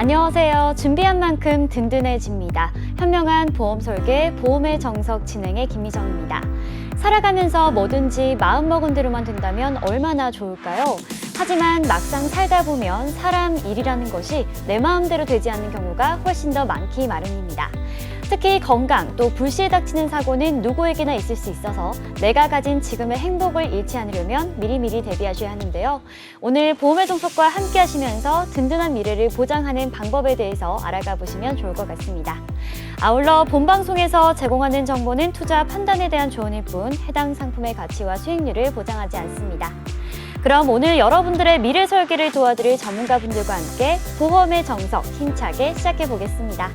안녕하세요. 준비한 만큼 든든해집니다. 현명한 보험 설계, 보험의 정석 진행의 김미정입니다. 살아가면서 뭐든지 마음먹은 대로만 된다면 얼마나 좋을까요? 하지만 막상 살다 보면 사람 일이라는 것이 내 마음대로 되지 않는 경우가 훨씬 더 많기 마련입니다. 특히 건강 또 불시에 닥치는 사고는 누구에게나 있을 수 있어서 내가 가진 지금의 행복을 잃지 않으려면 미리미리 대비하셔야 하는데요. 오늘 보험의 정석과 함께 하시면서 든든한 미래를 보장하는 방법에 대해서 알아가 보시면 좋을 것 같습니다. 아울러 본방송에서 제공하는 정보는 투자 판단에 대한 조언일 뿐 해당 상품의 가치와 수익률을 보장하지 않습니다. 그럼 오늘 여러분들의 미래 설계를 도와드릴 전문가분들과 함께 보험의 정석 힘차게 시작해 보겠습니다.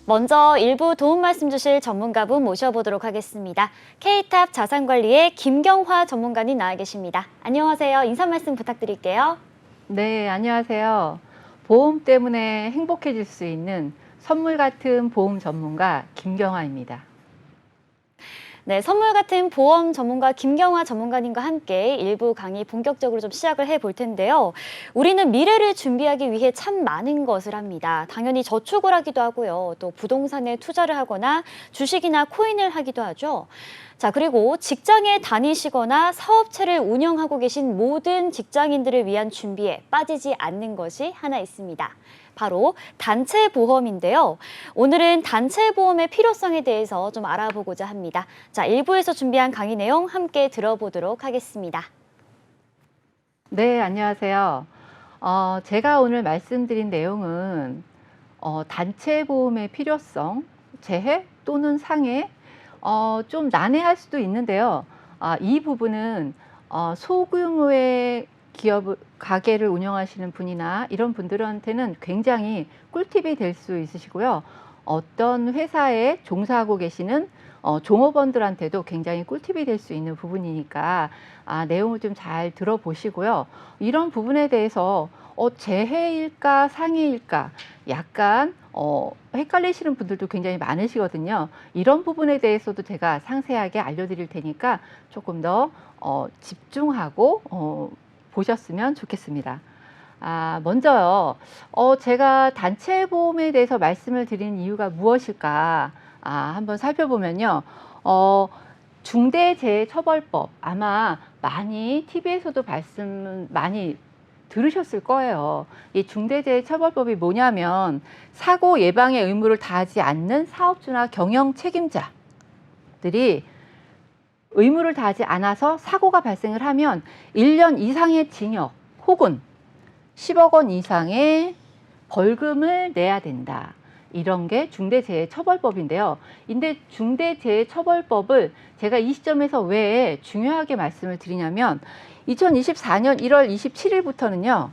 먼저 일부 도움 말씀 주실 전문가분 모셔보도록 하겠습니다. K탑 자산관리의 김경화 전문가님 나와 계십니다. 안녕하세요. 인사 말씀 부탁드릴게요. 네, 안녕하세요. 보험 때문에 행복해질 수 있는 선물 같은 보험 전문가 김경화입니다. 네, 선물 같은 보험 전문가 김경화 전문가님과 함께 일부 강의 본격적으로 좀 시작을 해볼 텐데요. 우리는 미래를 준비하기 위해 참 많은 것을 합니다. 당연히 저축을 하기도 하고요. 또 부동산에 투자를 하거나 주식이나 코인을 하기도 하죠. 자, 그리고 직장에 다니시거나 사업체를 운영하고 계신 모든 직장인들을 위한 준비에 빠지지 않는 것이 하나 있습니다. 바로 단체 보험인데요. 오늘은 단체 보험의 필요성에 대해서 좀 알아보고자 합니다. 자, 1부에서 준비한 강의 내용 함께 들어보도록 하겠습니다. 네, 안녕하세요. 제가 오늘 말씀드린 내용은 단체 보험의 필요성, 재해 또는 상해, 좀 난해할 수도 있는데요. 이 부분은 소규모의 기업, 가게를 운영하시는 분이나 이런 분들한테는 굉장히 꿀팁이 될 수 있으시고요. 어떤 회사에 종사하고 계시는 종업원들한테도 굉장히 꿀팁이 될 수 있는 부분이니까 내용을 좀 잘 들어보시고요. 이런 부분에 대해서 재해일까 상해일까 약간 헷갈리시는 분들도 굉장히 많으시거든요. 이런 부분에 대해서도 제가 상세하게 알려드릴 테니까 조금 더 집중하고 보셨으면 좋겠습니다. 먼저요. 제가 단체 보험에 대해서 말씀을 드리는 이유가 무엇일까 한번 살펴보면요. 중대재해처벌법 아마 많이 TV에서도 말씀 많이 들으셨을 거예요. 이 중대재해처벌법이 뭐냐면 사고 예방의 의무를 다하지 않는 사업주나 경영 책임자들이 의무를 다하지 않아서 사고가 발생을 하면 1년 이상의 징역 혹은 10억 원 이상의 벌금을 내야 된다. 이런 게 중대재해처벌법인데요. 근데 중대재해처벌법을 제가 이 시점에서 왜 중요하게 말씀을 드리냐면 2024년 1월 27일부터는요.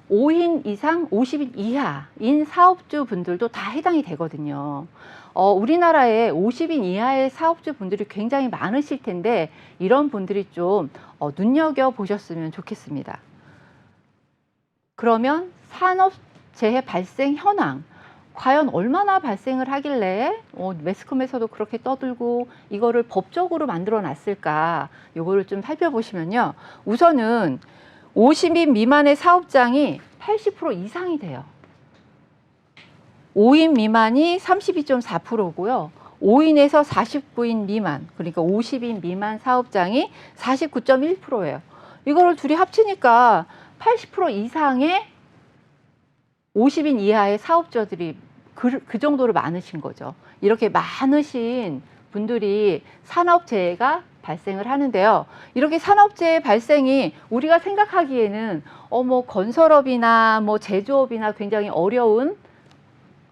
5인 이상 50인 이하인 사업주 분들도 다 해당이 되거든요. 우리나라에 50인 이하의 사업주 분들이 굉장히 많으실 텐데 이런 분들이 좀 눈여겨보셨으면 좋겠습니다. 그러면 산업재해 발생 현황 과연 얼마나 발생을 하길래 매스컴에서도 그렇게 떠들고 이거를 법적으로 만들어 놨을까 요거를 좀 살펴보시면요. 우선은 50인 미만의 사업장이 80% 이상이 돼요. 5인 미만이 32.4%고요. 5인에서 49인 미만, 그러니까 50인 미만 사업장이 49.1%예요. 이거를 둘이 합치니까 80% 이상의 50인 이하의 사업자들이 그 정도로 많으신 거죠. 이렇게 많으신 분들이 산업재해가 발생을 하는데요. 이렇게 산업재해 발생이 우리가 생각하기에는 뭐 건설업이나 뭐 제조업이나 굉장히 어려운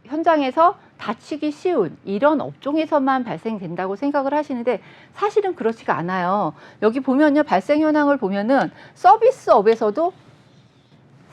현장에서 다치기 쉬운 이런 업종에서만 발생된다고 생각을 하시는데 사실은 그렇지가 않아요. 여기 보면요. 발생 현황을 보면은 서비스업에서도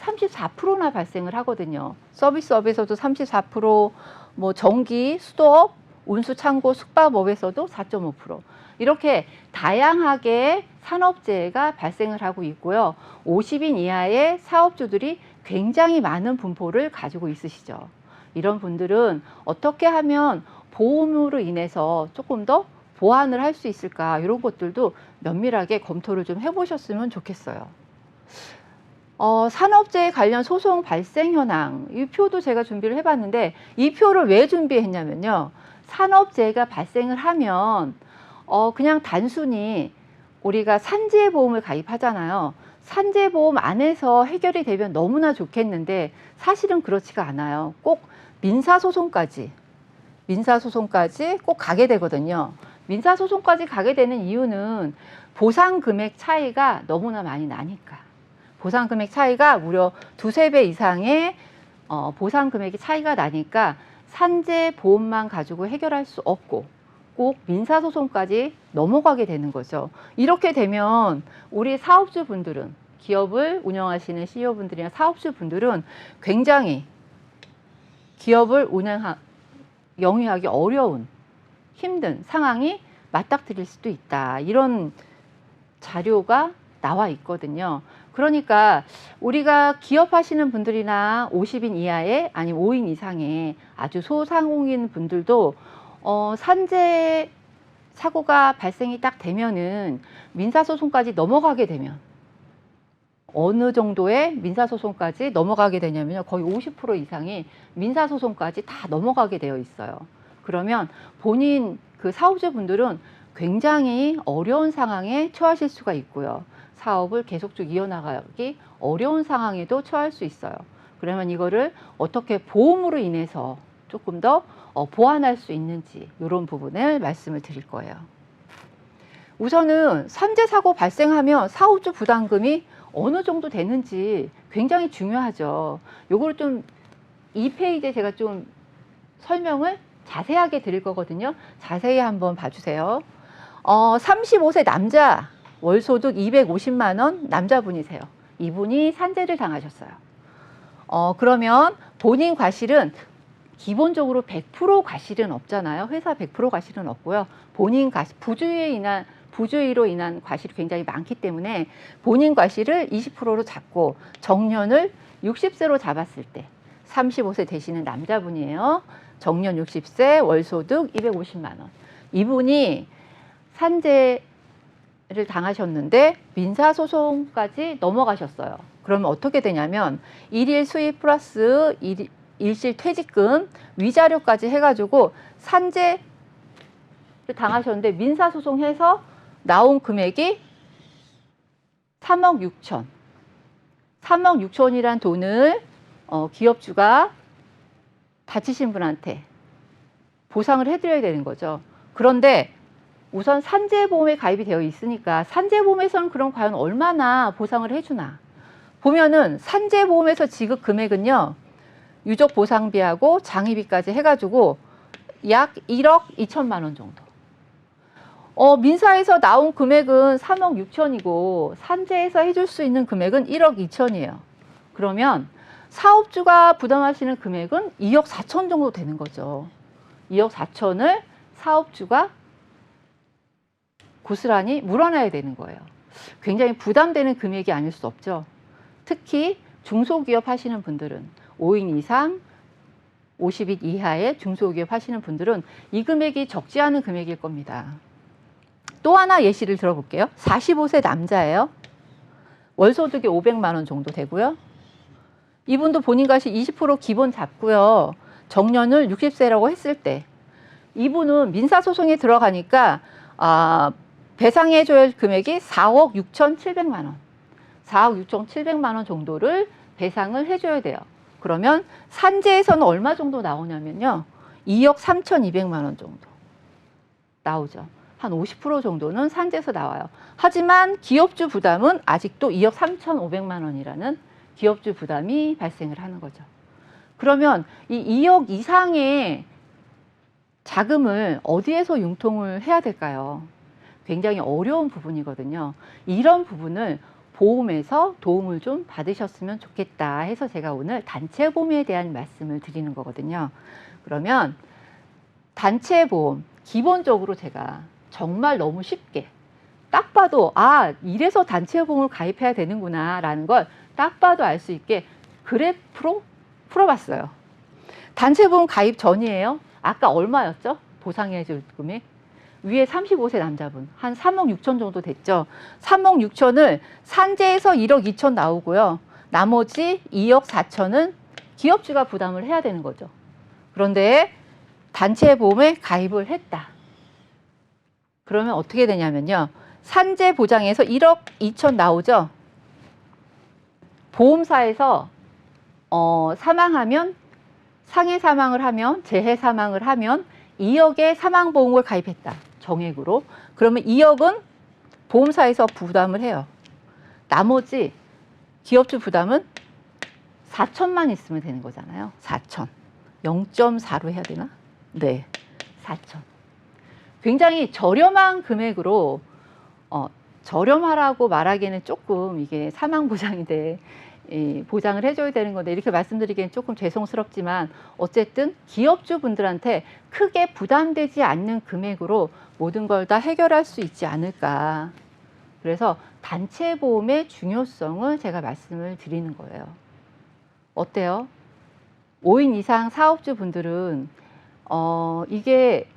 34%나 발생을 하거든요. 서비스업에서도 34%, 뭐 전기, 수도업, 운수, 창고, 숙박업에서도 4.5%. 이렇게 다양하게 산업재해가 발생을 하고 있고요. 50인 이하의 사업주들이 굉장히 많은 분포를 가지고 있으시죠. 이런 분들은 어떻게 하면 보험으로 인해서 조금 더 보완을 할 수 있을까, 이런 것들도 면밀하게 검토를 좀 해보셨으면 좋겠어요. 산업재해 관련 소송 발생 현황, 이 표도 제가 준비를 해봤는데, 이 표를 왜 준비했냐면요, 산업재해가 발생을 하면 그냥 단순히 우리가 산재보험을 가입하잖아요. 산재보험 안에서 해결이 되면 너무나 좋겠는데 사실은 그렇지가 않아요. 꼭 민사소송까지 꼭 가게 되거든요. 민사소송까지 가게 되는 이유는 보상금액 차이가 너무나 많이 나니까. 보상금액 차이가 무려 두세 배 이상의 보상금액이 차이가 나니까 산재보험만 가지고 해결할 수 없고 꼭 민사소송까지 넘어가게 되는 거죠. 이렇게 되면 우리 사업주분들은, 기업을 운영하시는 CEO분들이나 사업주분들은 굉장히 기업을 영위하기 어려운, 힘든 상황이 맞닥뜨릴 수도 있다. 이런 자료가 나와 있거든요. 그러니까 우리가 기업하시는 분들이나 50인 이하의, 아니면 5인 이상의 아주 소상공인 분들도 산재 사고가 발생이 딱 되면은 민사소송까지 넘어가게 되면, 어느 정도의 민사소송까지 넘어가게 되냐면요, 거의 50% 이상이 민사소송까지 다 넘어가게 되어 있어요. 그러면 본인 그 사업주분들은 굉장히 어려운 상황에 처하실 수가 있고요. 사업을 계속 쭉 이어나가기 어려운 상황에도 처할 수 있어요. 그러면 이거를 어떻게 보험으로 인해서 조금 더 보완할 수 있는지, 이런 부분을 말씀을 드릴 거예요. 우선은 산재사고 발생하면 사업주 부담금이 어느 정도 되는지 굉장히 중요하죠. 요걸 좀 2페이지에 제가 좀 설명을 자세하게 드릴 거거든요. 자세히 한번 봐주세요. 35세 남자, 월소득 250만 원 남자분이세요. 이분이 산재를 당하셨어요. 그러면 본인 과실은 기본적으로 100% 과실은 없잖아요. 회사 100% 과실은 없고요. 본인 과실, 부주의로 인한 과실이 굉장히 많기 때문에 본인 과실을 20%로 잡고 정년을 60세로 잡았을 때, 35세 되시는 남자분이에요. 정년 60세, 월소득 250만 원. 이분이 산재를 당하셨는데 민사소송까지 넘어가셨어요. 그러면 어떻게 되냐면 일일 수입 플러스 일실 퇴직금, 위자료까지 해가지고 산재를 당하셨는데 민사소송해서 나온 금액이 3억 6천. 3억 6천이란 돈을 기업주가 다치신 분한테 보상을 해드려야 되는 거죠. 그런데 우선 산재보험에 가입이 되어 있으니까 산재보험에서는 그럼 과연 얼마나 보상을 해주나 보면은, 산재보험에서 지급 금액은요, 유족 보상비하고 장의비까지 해가지고 약 1억 2천만 원 정도. 민사에서 나온 금액은 3억 6천이고 산재에서 해줄 수 있는 금액은 1억 2천이에요. 그러면 사업주가 부담하시는 금액은 2억 4천 정도 되는 거죠. 2억 4천을 사업주가 고스란히 물어놔야 되는 거예요. 굉장히 부담되는 금액이 아닐 수 없죠. 특히 중소기업 하시는 분들은, 5인 이상 50인 이하의 중소기업 하시는 분들은 이 금액이 적지 않은 금액일 겁니다. 또 하나 예시를 들어볼게요. 45세 남자예요. 월소득이 500만 원 정도 되고요. 이분도 본인 과실 20% 기본 잡고요. 정년을 60세라고 했을 때 이분은 민사소송에 들어가니까 배상해줘야 할 금액이 4억 6,700만 원. 4억 6,700만 원 정도를 배상을 해줘야 돼요. 그러면 산재에서는 얼마 정도 나오냐면요, 2억 3,200만 원 정도 나오죠. 한 50% 정도는 산재에서 나와요. 하지만 기업주 부담은 아직도 2억 3,500만 원이라는 기업주 부담이 발생을 하는 거죠. 그러면 이 2억 이상의 자금을 어디에서 융통을 해야 될까요? 굉장히 어려운 부분이거든요. 이런 부분을 보험에서 도움을 좀 받으셨으면 좋겠다 해서 제가 오늘 단체보험에 대한 말씀을 드리는 거거든요. 그러면 단체보험, 기본적으로 제가 정말 너무 쉽게 딱 봐도 이래서 단체보험을 가입해야 되는구나 라는 걸 딱 봐도 알 수 있게 그래프로 풀어봤어요. 단체보험 가입 전이에요. 아까 얼마였죠? 보상해줄 금액? 위에 35세 남자분 한 3억 6천 정도 됐죠. 3억 6천을 산재에서 1억 2천 나오고요. 나머지 2억 4천은 기업주가 부담을 해야 되는 거죠. 그런데 단체보험에 가입을 했다. 그러면 어떻게 되냐면요. 산재 보장에서 1억 2천 나오죠. 보험사에서 사망하면 상해 사망을 하면 재해 사망을 하면 2억의 사망보험을 가입했다. 정액으로. 그러면 2억은 보험사에서 부담을 해요. 나머지 기업주 부담은 4천만 있으면 되는 거잖아요. 4천. 0.4로 해야 되나? 네. 4천. 굉장히 저렴한 금액으로 저렴하라고 말하기에는 조금 이게 사망보장인데 보장을 해줘야 되는 건데 이렇게 말씀드리기엔 조금 죄송스럽지만 어쨌든 기업주분들한테 크게 부담되지 않는 금액으로 모든 걸 다 해결할 수 있지 않을까. 그래서 단체보험의 중요성을 제가 말씀을 드리는 거예요. 어때요? 5인 이상 사업주분들은 이게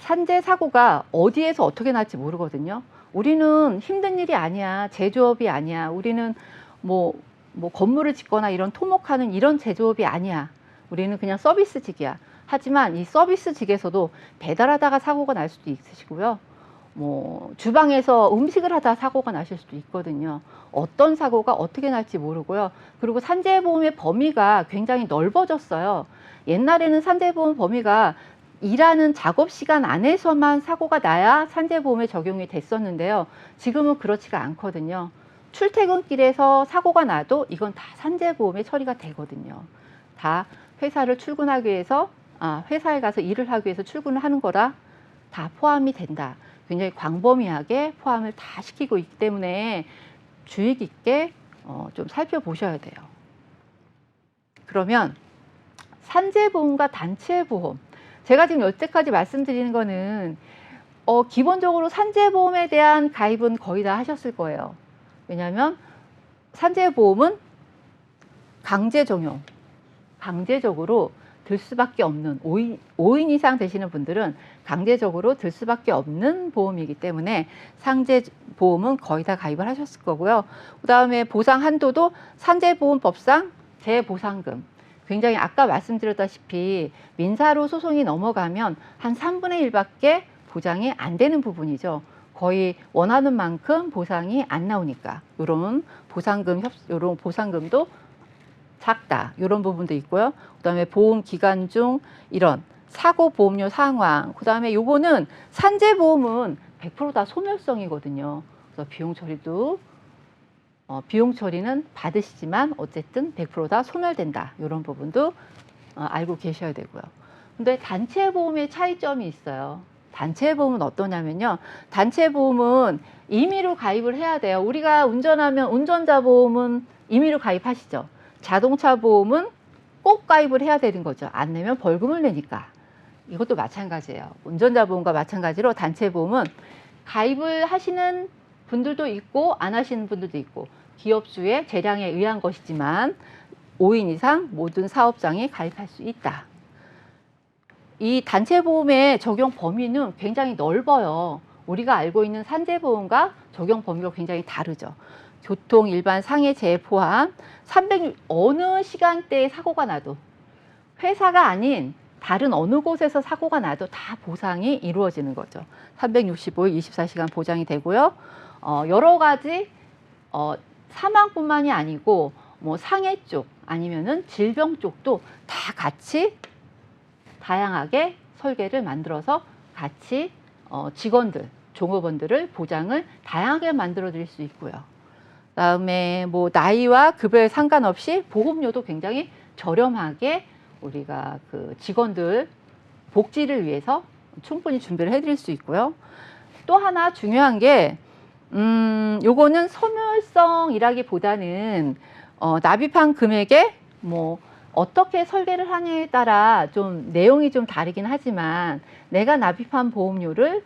산재 사고가 어디에서 어떻게 날지 모르거든요. 우리는 힘든 일이 아니야. 제조업이 아니야. 우리는 뭐 건물을 짓거나 이런 토목하는 이런 제조업이 아니야. 우리는 그냥 서비스직이야. 하지만 이 서비스직에서도 배달하다가 사고가 날 수도 있으시고요. 주방에서 음식을 하다 사고가 나실 수도 있거든요. 어떤 사고가 어떻게 날지 모르고요. 그리고 산재보험의 범위가 굉장히 넓어졌어요. 옛날에는 산재보험 범위가 일하는 작업 시간 안에서만 사고가 나야 산재보험에 적용이 됐었는데요. 지금은 그렇지가 않거든요. 출퇴근길에서 사고가 나도 이건 다 산재보험에 처리가 되거든요. 다 회사를 출근하기 위해서, 회사에 가서 일을 하기 위해서 출근을 하는 거라 다 포함이 된다. 굉장히 광범위하게 포함을 다 시키고 있기 때문에 주의 깊게 좀 살펴보셔야 돼요. 그러면 산재보험과 단체보험, 제가 지금 여태까지 말씀드리는 거는 기본적으로 산재보험에 대한 가입은 거의 다 하셨을 거예요. 왜냐하면 산재보험은 강제 적용, 강제적으로 들 수밖에 없는 5인 이상 되시는 분들은 강제적으로 들 수밖에 없는 보험이기 때문에 산재보험은 거의 다 가입을 하셨을 거고요. 그 다음에 보상 한도도 산재보험법상 재보상금, 굉장히 아까 말씀드렸다시피 민사로 소송이 넘어가면 한 3분의 1밖에 보장이 안 되는 부분이죠. 거의 원하는 만큼 보상이 안 나오니까 이런 보상금도 작다. 이런 부분도 있고요. 그다음에 보험 기간 중 이런 사고 보험료 상환. 그다음에 요거는 산재보험은 100% 다 소멸성이거든요. 그래서 비용 처리는 받으시지만 어쨌든 100% 다 소멸된다. 이런 부분도 알고 계셔야 되고요. 근데 단체보험의 차이점이 있어요. 단체보험은 어떠냐면요. 단체보험은 임의로 가입을 해야 돼요. 우리가 운전하면 운전자 보험은 임의로 가입하시죠. 자동차 보험은 꼭 가입을 해야 되는 거죠. 안 내면 벌금을 내니까. 이것도 마찬가지예요. 운전자 보험과 마찬가지로 단체보험은 가입을 하시는 분들도 있고 안 하시는 분들도 있고 기업주의 재량에 의한 것이지만 5인 이상 모든 사업장이 가입할 수 있다. 이 단체보험의 적용 범위는 굉장히 넓어요. 우리가 알고 있는 산재보험과 적용 범위가 굉장히 다르죠. 교통, 일반, 상해, 재해 포함 어느 시간대에 사고가 나도 회사가 아닌 다른 어느 곳에서 사고가 나도 다 보상이 이루어지는 거죠. 365일 24시간 보장이 되고요. 여러 가지 사망뿐만이 아니고 상해 쪽 아니면은 질병 쪽도 다 같이 다양하게 설계를 만들어서 같이 직원들, 종업원들을 보장을 다양하게 만들어 드릴 수 있고요. 그다음에 나이와 급여에 상관없이 보험료도 굉장히 저렴하게 우리가 그 직원들 복지를 위해서 충분히 준비를 해드릴 수 있고요. 또 하나 중요한 게 요거는 소멸성이라기보다는 납입한 금액에 어떻게 설계를 하느냐에 따라 좀 내용이 좀 다르긴 하지만 내가 납입한 보험료를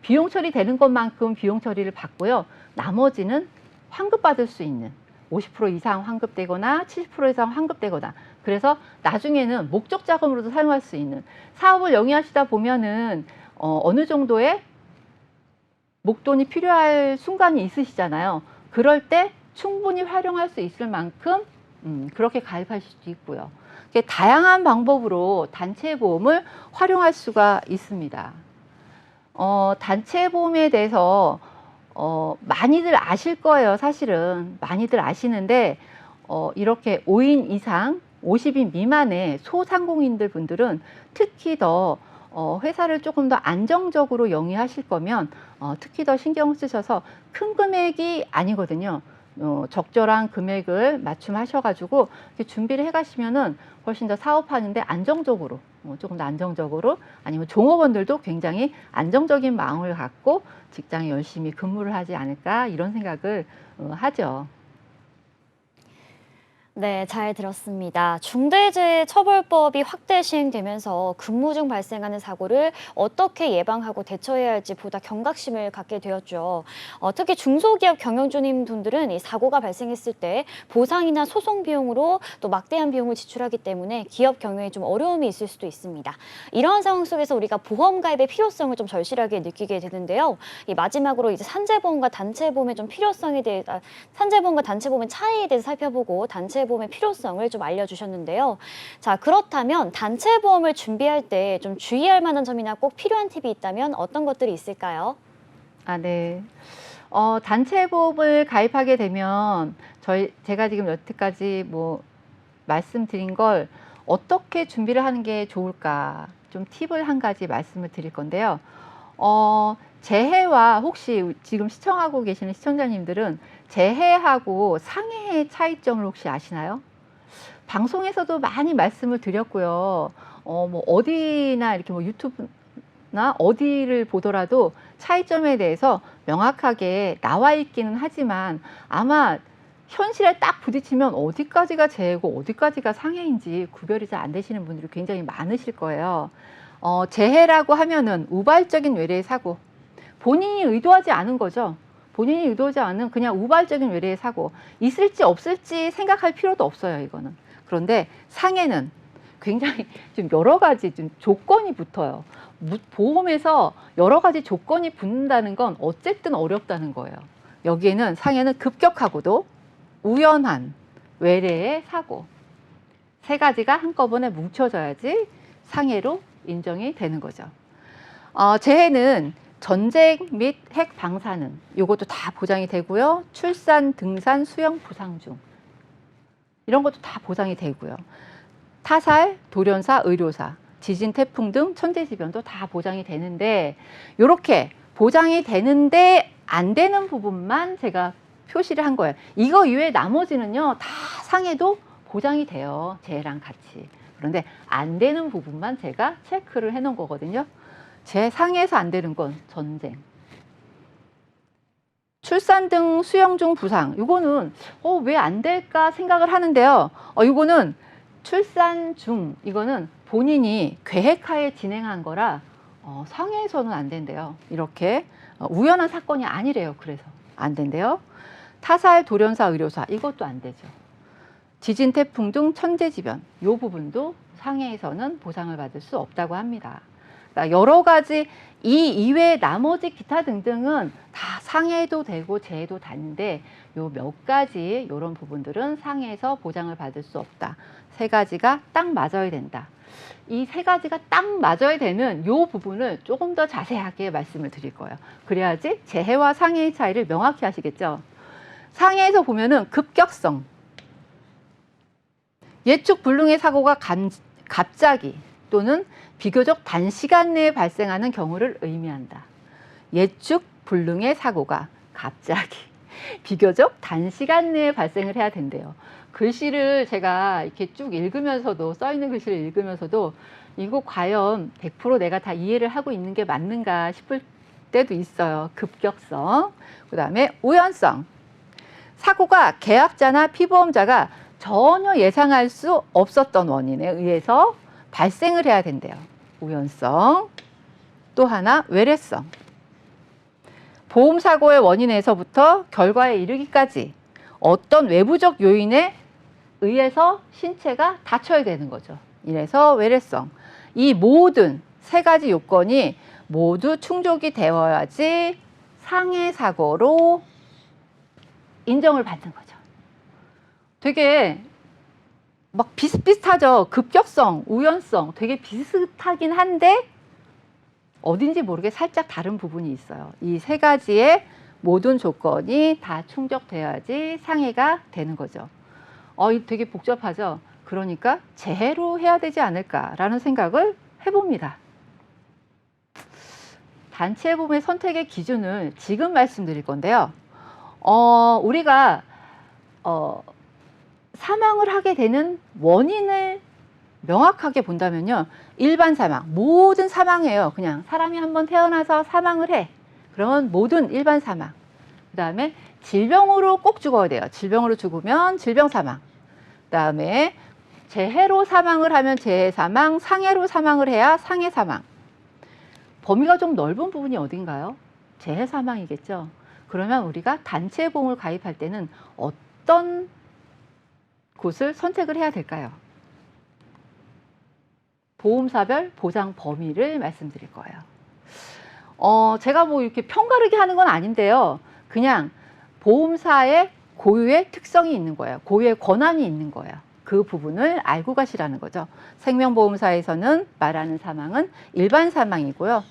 비용 처리되는 것만큼 비용 처리를 받고요. 나머지는 환급받을 수 있는 50% 이상 환급되거나 70% 이상 환급되거나, 그래서 나중에는 목적 자금으로도 사용할 수 있는, 사업을 영위하시다 보면은 어느 정도의 목돈이 필요할 순간이 있으시잖아요. 그럴 때 충분히 활용할 수 있을 만큼 그렇게 가입하실 수도 있고요. 다양한 방법으로 단체 보험을 활용할 수가 있습니다. 단체 보험에 대해서 많이들 아실 거예요. 사실은 많이들 아시는데 이렇게 5인 이상 50인 미만의 소상공인들 분들은 특히 더 회사를 조금 더 안정적으로 영위하실 거면 특히 더 신경 쓰셔서, 큰 금액이 아니거든요. 적절한 금액을 맞춤하셔가지고 준비를 해가시면은 훨씬 더 사업하는데 안정적으로, 조금 더 안정적으로, 아니면 종업원들도 굉장히 안정적인 마음을 갖고 직장에 열심히 근무를 하지 않을까, 이런 생각을 하죠. 네, 잘 들었습니다. 중대재해처벌법이 확대 시행되면서 근무 중 발생하는 사고를 어떻게 예방하고 대처해야 할지 보다 경각심을 갖게 되었죠. 특히 중소기업 경영주님 분들은 이 사고가 발생했을 때 보상이나 소송 비용으로 또 막대한 비용을 지출하기 때문에 기업 경영에 좀 어려움이 있을 수도 있습니다. 이러한 상황 속에서 우리가 보험 가입의 필요성을 좀 절실하게 느끼게 되는데요. 이 마지막으로 이제 산재보험과 단체보험의 좀 필요성에 대해, 산재보험과 단체보험의 차이에 대해서 살펴보고 단체보험의 필요성을 좀 알려주셨는데요. 자, 그렇다면 단체보험을 준비할 때 좀 주의할 만한 점이나 꼭 필요한 팁이 있다면 어떤 것들이 있을까요? 네. 단체보험을 가입하게 되면 제가 지금 여태까지 말씀드린 걸 어떻게 준비를 하는 게 좋을까, 좀 팁을 한 가지 말씀을 드릴 건데요. 재해와, 혹시 지금 시청하고 계시는 시청자님들은 재해하고 상해의 차이점을 혹시 아시나요? 방송에서도 많이 말씀을 드렸고요. 어디나 이렇게 유튜브나 어디를 보더라도 차이점에 대해서 명확하게 나와 있기는 하지만, 아마 현실에 딱 부딪히면 어디까지가 재해고 어디까지가 상해인지 구별이 잘 안 되시는 분들이 굉장히 많으실 거예요. 재해라고 하면은 우발적인 외래의 사고, 본인이 의도하지 않은 거죠. 본인이 의도하지 않은 그냥 우발적인 외래의 사고, 있을지 없을지 생각할 필요도 없어요, 이거는. 그런데 상해는 굉장히 좀 여러 가지 좀 조건이 붙어요. 보험에서 여러 가지 조건이 붙는다는 건 어쨌든 어렵다는 거예요. 여기에는 상해는 급격하고도 우연한 외래의 사고, 세 가지가 한꺼번에 뭉쳐져야지 상해로 인정이 되는 거죠. 재해는 전쟁 및 핵 방사능, 요것도 다 보장이 되고요. 출산, 등산, 수영, 부상 중, 이런 것도 다 보장이 되고요. 타살, 돌연사, 의료사, 지진, 태풍 등 천재지변도 다 보장이 되는데, 이렇게 보장이 되는데 안 되는 부분만 제가 표시를 한 거예요. 이거 이외에 나머지는요, 다 상해도 보장이 돼요, 재해랑 같이. 그런데 안 되는 부분만 제가 체크를 해 놓은 거거든요. 제 상해에서 안 되는 건 전쟁, 출산 등 수영 중 부상, 이거는 왜 안 될까 생각을 하는데요. 이거는 출산 중, 이거는 본인이 계획하에 진행한 거라 상해에서는 안 된대요. 이렇게 우연한 사건이 아니래요. 그래서 안 된대요. 타살, 돌연사, 의료사, 이것도 안 되죠. 지진, 태풍 등 천재지변, 이 부분도 상해에서는 보상을 받을 수 없다고 합니다. 그러니까 여러 가지 이 이외에 나머지 기타 등등은 다 상해도 되고 재해도 되는데, 요 몇 가지 이런 부분들은 상해에서 보장을 받을 수 없다. 세 가지가 딱 맞아야 된다. 이 세 가지가 딱 맞아야 되는 요 부분을 조금 더 자세하게 말씀을 드릴 거예요. 그래야지 재해와 상해의 차이를 명확히 하시겠죠. 상해에서 보면은 급격성, 예측 불능의 사고가 갑자기 또는 비교적 단시간 내에 발생하는 경우를 의미한다. 예측 불능의 사고가 갑자기, 비교적 단시간 내에 발생을 해야 된대요. 글씨를 제가 이렇게 쭉 읽으면서도, 써있는 글씨를 읽으면서도 이거 과연 100% 내가 다 이해를 하고 있는 게 맞는가 싶을 때도 있어요. 급격성, 그 다음에 우연성, 사고가 계약자나 피보험자가 전혀 예상할 수 없었던 원인에 의해서 발생을 해야 된대요. 우연성. 또 하나, 외래성. 보험사고의 원인에서부터 결과에 이르기까지 어떤 외부적 요인에 의해서 신체가 다쳐야 되는 거죠. 이래서 외래성. 이 모든 세 가지 요건이 모두 충족이 되어야지 상해 사고로 인정을 받는 거죠. 되게 막 비슷비슷하죠. 급격성, 우연성 되게 비슷하긴 한데 어딘지 모르게 살짝 다른 부분이 있어요. 이 세 가지의 모든 조건이 다 충족돼야지 상해가 되는 거죠. 이 되게 복잡하죠. 그러니까 재해로 해야 되지 않을까라는 생각을 해봅니다. 단체보험의 선택의 기준을 지금 말씀드릴 건데요. 우리가 사망을 하게 되는 원인을 명확하게 본다면요. 일반 사망, 모든 사망이에요. 그냥 사람이 한번 태어나서 사망을 해. 그러면 모든 일반 사망. 그 다음에 질병으로 꼭 죽어야 돼요. 질병으로 죽으면 질병 사망. 그 다음에 재해로 사망을 하면 재해 사망, 상해로 사망을 해야 상해 사망. 범위가 좀 넓은 부분이 어딘가요? 재해 사망이겠죠. 그러면 우리가 단체 보험을 가입할 때는 어떤 곳을 선택을 해야 될까요? 보험사별 보장 범위를 말씀드릴 거예요. 제가 뭐 이렇게 편가르기 하는 건 아닌데요. 그냥 보험사의 고유의 특성이 있는 거예요. 고유의 권한이 있는 거예요. 그 부분을 알고 가시라는 거죠. 생명보험사에서는 말하는 사망은 일반 사망이고요.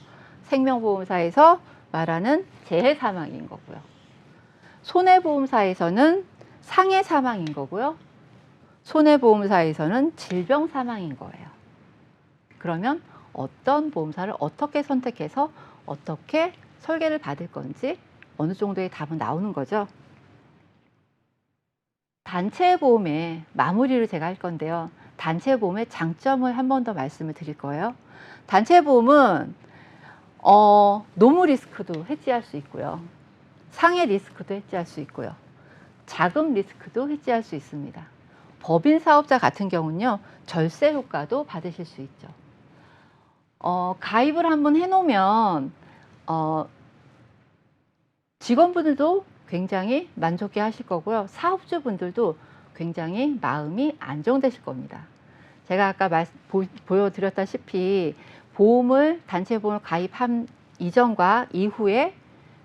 생명보험사에서 말하는 재해 사망인 거고요. 손해보험사에서는 상해 사망인 거고요. 손해보험사에서는 질병 사망인 거예요. 그러면 어떤 보험사를 어떻게 선택해서 어떻게 설계를 받을 건지 어느 정도의 답은 나오는 거죠. 단체 보험의 마무리를 제가 할 건데요. 단체 보험의 장점을 한 번 더 말씀을 드릴 거예요. 단체 보험은 노무 리스크도 해지할 수 있고요. 상해 리스크도 해지할 수 있고요. 자금 리스크도 해지할 수 있습니다. 법인 사업자 같은 경우는요. 절세 효과도 받으실 수 있죠. 가입을 한번 해놓으면 직원분들도 굉장히 만족해 하실 거고요. 사업주분들도 굉장히 마음이 안정되실 겁니다. 제가 아까 보여드렸다시피 단체 보험을 가입한 이전과 이후에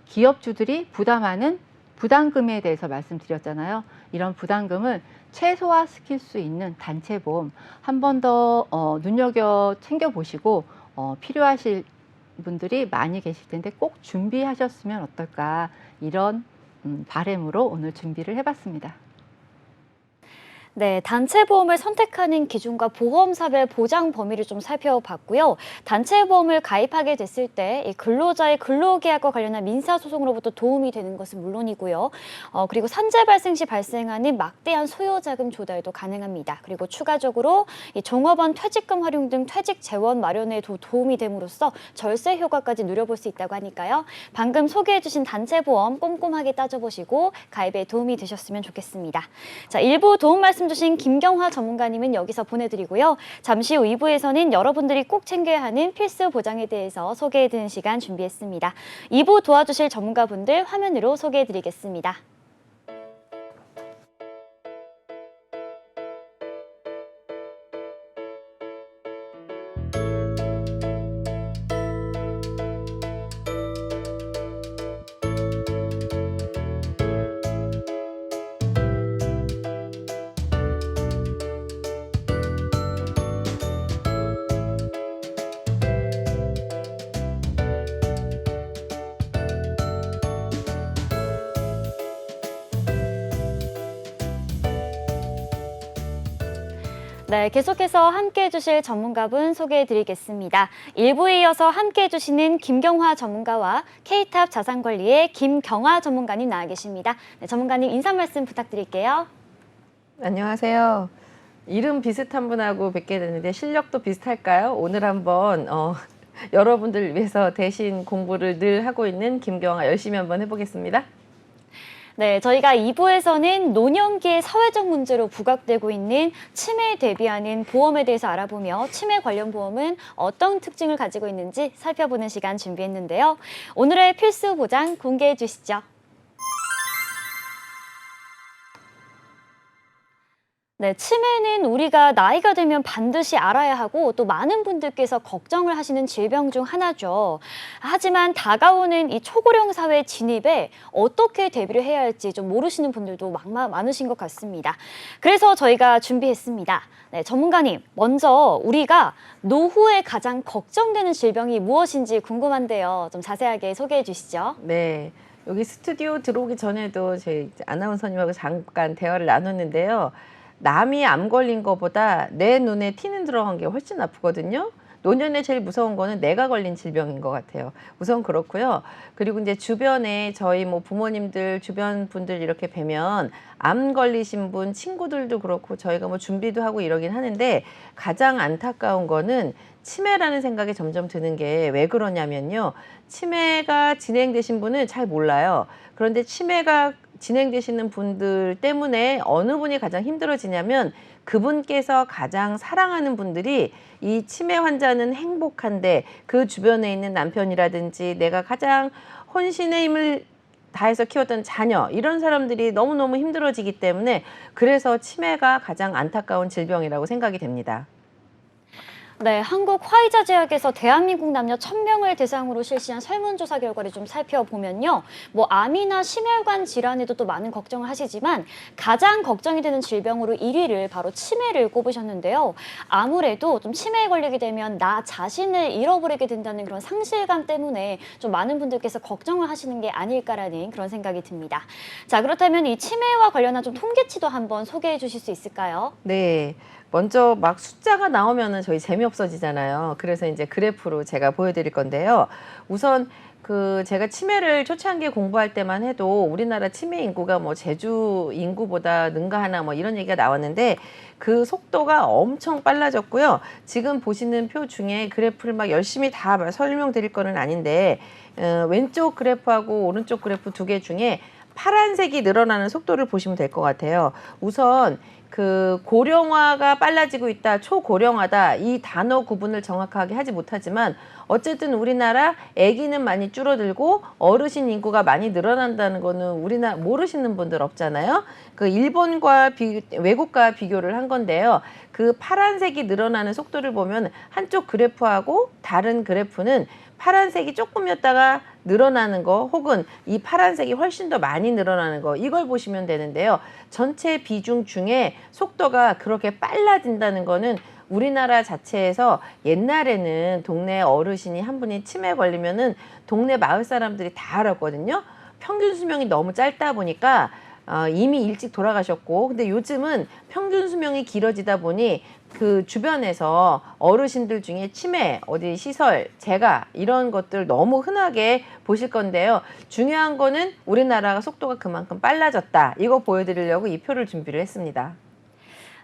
기업주들이 부담하는 부담금에 대해서 말씀드렸잖아요. 이런 부담금을 최소화시킬 수 있는 단체 보험 한 번 더 눈여겨 챙겨보시고 필요하실 분들이 많이 계실 텐데 꼭 준비하셨으면 어떨까 이런 바람으로 오늘 준비를 해봤습니다. 네, 단체 보험을 선택하는 기준과 보험사별 보장 범위를 좀 살펴봤고요. 단체 보험을 가입하게 됐을 때 이 근로자의 근로계약과 관련한 민사소송으로부터 도움이 되는 것은 물론이고요. 그리고 산재 발생 시 발생하는 막대한 소요자금 조달도 가능합니다. 그리고 추가적으로 이 종업원 퇴직금 활용 등 퇴직 재원 마련에 도움이 됨으로써 절세 효과까지 누려볼 수 있다고 하니까요. 방금 소개해주신 단체 보험 꼼꼼하게 따져보시고 가입에 도움이 되셨으면 좋겠습니다. 자, 일부 도움 말씀 주신 김경화 전문가님은 여기서 보내드리고요. 잠시 후 2부에서는 여러분들이 꼭 챙겨야 하는 필수 보장에 대해서 소개해드리는 시간 준비했습니다. 2부 도와주실 전문가분들 화면으로 소개해드리겠습니다. 네, 계속해서 함께해 주실 전문가분 소개해 드리겠습니다. 1부에 이어서 함께해 주시는 김경화 전문가와 K탑 자산관리의 김경화 전문가님 나와 계십니다. 네, 전문가님 인사 말씀 부탁드릴게요. 안녕하세요. 이름 비슷한 분하고 뵙게 됐는데 실력도 비슷할까요? 오늘 한번 여러분들 위해서 대신 공부를 늘 하고 있는 김경화 열심히 한번 해보겠습니다. 네, 저희가 2부에서는 노년기의 사회적 문제로 부각되고 있는 치매에 대비하는 보험에 대해서 알아보며 치매 관련 보험은 어떤 특징을 가지고 있는지 살펴보는 시간 준비했는데요. 오늘의 필수 보장 공개해 주시죠. 네, 치매는 우리가 나이가 들면 반드시 알아야 하고 또 많은 분들께서 걱정을 하시는 질병 중 하나죠. 하지만 다가오는 이 초고령 사회 진입에 어떻게 대비를 해야 할지 좀 모르시는 분들도 많으신 것 같습니다. 그래서 저희가 준비했습니다. 네, 전문가님, 먼저 우리가 노후에 가장 걱정되는 질병이 무엇인지 궁금한데요. 좀 자세하게 소개해 주시죠. 네. 여기 스튜디오 들어오기 전에도 저희 아나운서님하고 잠깐 대화를 나눴는데요. 남이 암 걸린 거보다 내 눈에 티는 들어간 게 훨씬 아프거든요. 노년에 제일 무서운 거는 내가 걸린 질병인 것 같아요. 우선 그렇고요. 그리고 이제 주변에 저희 뭐 부모님들, 주변 분들 이렇게 뵈면 암 걸리신 분, 친구들도 그렇고 저희가 뭐 준비도 하고 이러긴 하는데 가장 안타까운 거는 치매라는 생각이 점점 드는 게 왜 그러냐면요. 치매가 진행되신 분은 잘 몰라요. 그런데 치매가 진행되시는 분들 때문에 어느 분이 가장 힘들어지냐면 그분께서 가장 사랑하는 분들이 이 치매 환자는 행복한데 그 주변에 있는 남편이라든지 내가 가장 혼신의 힘을 다해서 키웠던 자녀 이런 사람들이 너무너무 힘들어지기 때문에 그래서 치매가 가장 안타까운 질병이라고 생각이 됩니다. 네, 한국 화이자 제약에서 대한민국 남녀 1000명을 대상으로 실시한 설문조사 결과를 좀 살펴보면요. 뭐 암이나 심혈관 질환에도 또 많은 걱정을 하시지만 가장 걱정이 되는 질병으로 1위를 바로 치매를 꼽으셨는데요. 아무래도 좀 치매에 걸리게 되면 나 자신을 잃어버리게 된다는 그런 상실감 때문에 좀 많은 분들께서 걱정을 하시는 게 아닐까라는 그런 생각이 듭니다. 자, 그렇다면 이 치매와 관련한 좀 통계치도 한번 소개해 주실 수 있을까요? 네. 먼저 막 숫자가 나오면은 저희 재미없어지잖아요. 그래서 이제 그래프로 제가 보여드릴 건데요. 우선 제가 치매를 초창기에 공부할 때만 해도 우리나라 치매 인구가 뭐 제주 인구보다 능가하나 뭐 이런 얘기가 나왔는데 그 속도가 엄청 빨라졌고요. 지금 보시는 표 중에 그래프를 막 열심히 다 설명드릴 거는 아닌데 왼쪽 그래프하고 오른쪽 그래프 두 개 중에 파란색이 늘어나는 속도를 보시면 될 것 같아요. 우선 고령화가 빨라지고 있다, 초고령화다 이 단어 구분을 정확하게 하지 못하지만 어쨌든 우리나라 아기는 많이 줄어들고 어르신 인구가 많이 늘어난다는 거는 우리나라 모르시는 분들 없잖아요. 일본과 외국과 비교를 한 건데요. 그 파란색이 늘어나는 속도를 보면 한쪽 그래프하고 다른 그래프는 파란색이 조금이었다가 늘어나는 거 혹은 이 파란색이 훨씬 더 많이 늘어나는 거 이걸 보시면 되는데요. 전체 비중 중에 속도가 그렇게 빨라진다는 거는 우리나라 자체에서 옛날에는 동네 어르신이 한 분이 치매 걸리면은 동네 마을 사람들이 다 알았거든요. 평균 수명이 너무 짧다 보니까 이미 일찍 돌아가셨고 근데 요즘은 평균 수명이 길어지다 보니 그 주변에서 어르신들 중에 치매, 어디 시설, 재가 이런 것들 너무 흔하게 보실 건데요. 중요한 거는 우리나라가 속도가 그만큼 빨라졌다. 이거 보여드리려고 이 표를 준비를 했습니다.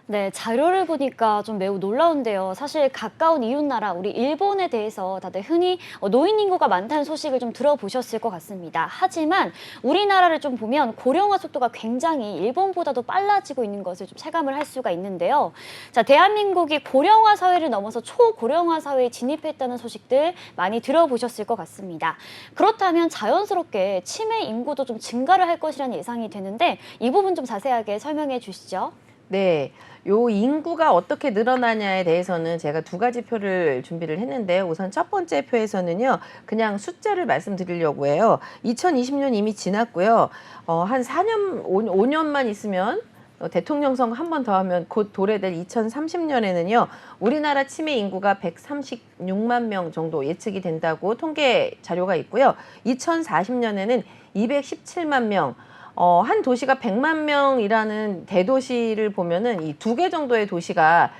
네, 자료를 보니까 좀 매우 놀라운데요. 사실 가까운 이웃나라 우리 일본에 대해서 다들 흔히 노인 인구가 많다는 소식을 좀 들어보셨을 것 같습니다. 하지만 우리나라를 좀 보면 고령화 속도가 굉장히 일본보다도 빨라지고 있는 것을 좀 체감을 할 수가 있는데요. 자, 대한민국이 고령화 사회를 넘어서 초고령화 사회에 진입했다는 소식들 많이 들어보셨을 것 같습니다. 그렇다면 자연스럽게 치매 인구도 좀 증가를 할 것이라는 예상이 되는데 이 부분 좀 자세하게 설명해 주시죠. 네. 요 인구가 어떻게 늘어나냐에 대해서는 제가 두 가지 표를 준비를 했는데 우선 첫 번째 표에서는요. 그냥 숫자를 말씀드리려고 해요. 2020년 이미 지났고요. 한 4년, 5년만 있으면 대통령 선거 한 번 더 하면 곧 도래될 2030년에는요. 우리나라 치매 인구가 136만 명 정도 예측이 된다고 통계 자료가 있고요. 2040년에는 217만 명 한 도시가 100만 명이라는 대도시를 보면은 이 두 개 정도의 도시가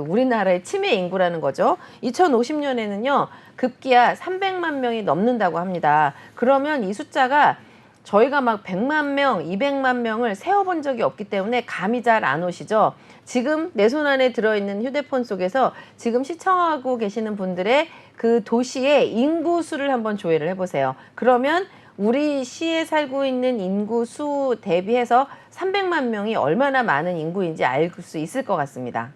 우리나라의 치매 인구라는 거죠. 2050년에는요, 급기야 300만 명이 넘는다고 합니다. 그러면 이 숫자가 저희가 막 100만 명, 200만 명을 세어본 적이 없기 때문에 감이 잘 안 오시죠. 지금 내 손 안에 들어있는 휴대폰 속에서 지금 시청하고 계시는 분들의 그 도시의 인구수를 한번 조회를 해보세요. 그러면 우리 시에 살고 있는 인구 수 대비해서 300만 명이 얼마나 많은 인구인지 알 수 있을 것 같습니다.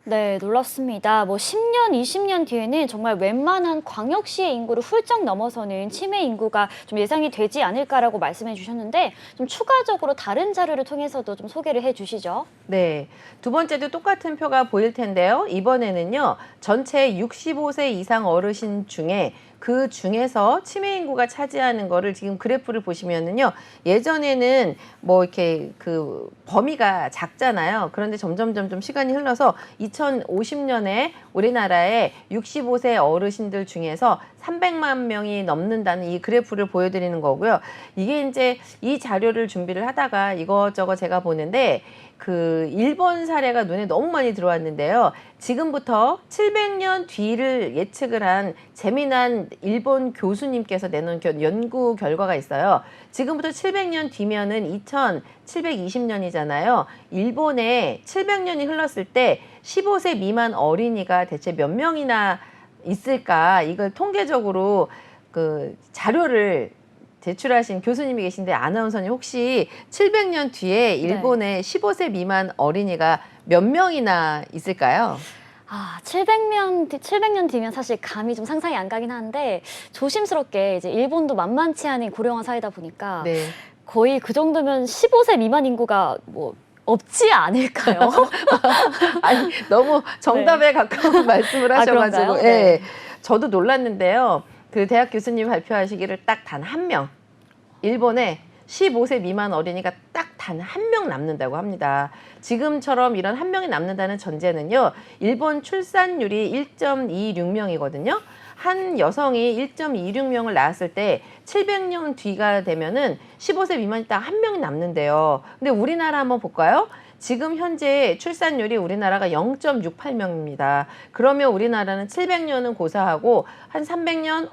네, 놀랍습니다. 뭐 10년, 20년 뒤에는 정말 웬만한 광역시의 인구를 훌쩍 넘어서는 치매 인구가 좀 예상이 되지 않을까라고 말씀해 주셨는데 좀 추가적으로 다른 자료를 통해서도 좀 소개를 해 주시죠. 네, 두 번째도 똑같은 표가 보일 텐데요. 이번에는요, 전체 65세 이상 어르신 중에 그 중에서 치매 인구가 차지하는 거를 지금 그래프를 보시면은요, 예전에는 뭐 이렇게 그 범위가 작잖아요. 그런데 점점 시간이 흘러서 2050년에 우리나라의 65세 어르신들 중에서 300만 명이 넘는다는 이 그래프를 보여드리는 거고요. 이게 이제 이 자료를 준비를 하다가 이것저것 제가 보는데 그 일본 사례가 눈에 너무 많이 들어왔는데요. 지금부터 700년 뒤를 예측을 한 재미난 일본 교수님께서 내놓은 연구 결과가 있어요. 지금부터 700년 뒤면은 2720년이잖아요. 일본에 700년이 흘렀을 때 15세 미만 어린이가 대체 몇 명이나 있을까? 이걸 통계적으로 그 자료를 제출하신 교수님이 계신데 아나운서님 혹시 700년 뒤에 일본에 15세 미만 어린이가 몇 명이나 있을까요? 아, 700년 뒤면 사실 감이 좀 상상이 안 가긴 하는데 조심스럽게 이제 일본도 만만치 않은 고령화 사회다 보니까 네. 거의 그 정도면 15세 미만 인구가 뭐 없지 않을까요? 아니 너무 정답에 가까운 말씀을 아, 하셔가지고 그런가요? 예, 네. 저도 놀랐는데요. 그 대학 교수님 발표하시기를 딱 단 한 명, 일본에 15세 미만 어린이가 딱 단 한 명 남는다고 합니다. 지금처럼 이런 한 명이 남는다는 전제는요, 일본 출산율이 1.26명이거든요. 한 여성이 1.26명을 낳았을 때 700년 뒤가 되면은 15세 미만이 딱 한 명이 남는데요. 근데 우리나라 한번 볼까요? 지금 현재 출산율이 우리나라가 0.68명입니다. 그러면 우리나라는 700년은 고사하고 한 300년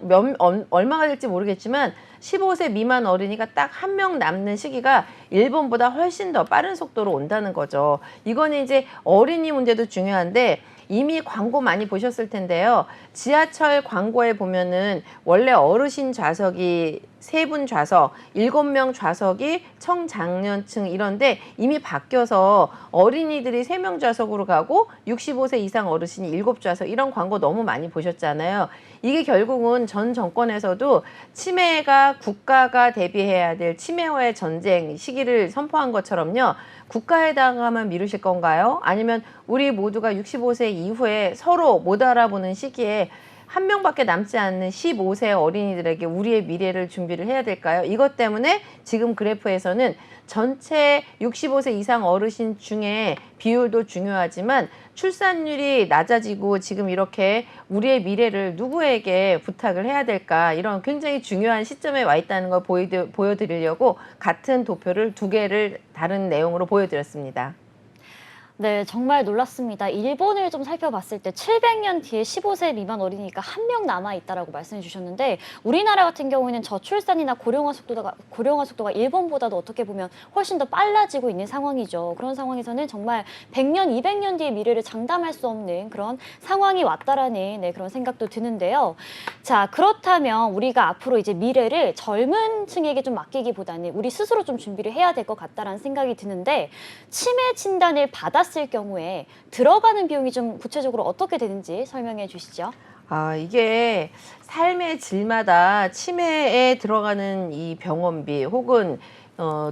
얼마가 될지 모르겠지만 15세 미만 어린이가 딱 한 명 남는 시기가 일본보다 훨씬 더 빠른 속도로 온다는 거죠. 이거는 이제 어린이 문제도 중요한데 이미 광고 많이 보셨을 텐데요. 지하철 광고에 보면은 원래 어르신 좌석이 3분 좌석, 7명 좌석이 청장년층 이런데 이미 바뀌어서 어린이들이 3명 좌석으로 가고 65세 이상 어르신이 7좌석 이런 광고 너무 많이 보셨잖아요. 이게 결국은 전 정권에서도 치매가 국가가 대비해야 될 치매와의 전쟁 시기를 선포한 것처럼요. 국가에다가만 미루실 건가요? 아니면 우리 모두가 65세 이후에 서로 못 알아보는 시기에 한 명밖에 남지 않는 15세 어린이들에게 우리의 미래를 준비를 해야 될까요? 이것 때문에 지금 그래프에서는 전체 65세 이상 어르신 중에 비율도 중요하지만 출산율이 낮아지고 지금 이렇게 우리의 미래를 누구에게 부탁을 해야 될까 이런 굉장히 중요한 시점에 와 있다는 걸 보여드리려고 같은 도표를 2개를 다른 내용으로 보여드렸습니다. 네, 정말 놀랐습니다. 일본을 좀 살펴봤을 때 700년 뒤에 15세 미만 어린이가 한 명 남아 있다라고 말씀해 주셨는데 우리나라 같은 경우에는 저출산이나 고령화 속도가 일본보다도 어떻게 보면 훨씬 더 빨라지고 있는 상황이죠. 그런 상황에서는 정말 100년, 200년 뒤의 미래를 장담할 수 없는 그런 상황이 왔다라는 그런 생각도 드는데요. 자, 그렇다면 우리가 앞으로 이제 미래를 젊은 층에게 좀 맡기기보다는 우리 스스로 좀 준비를 해야 될 것 같다라는 생각이 드는데 치매 진단을 받았을 경우에 들어가는 비용이 좀 구체적으로 어떻게 되는지 설명해 주시죠. 아, 이게 삶의 질마다 치매에 들어가는 이 병원비 혹은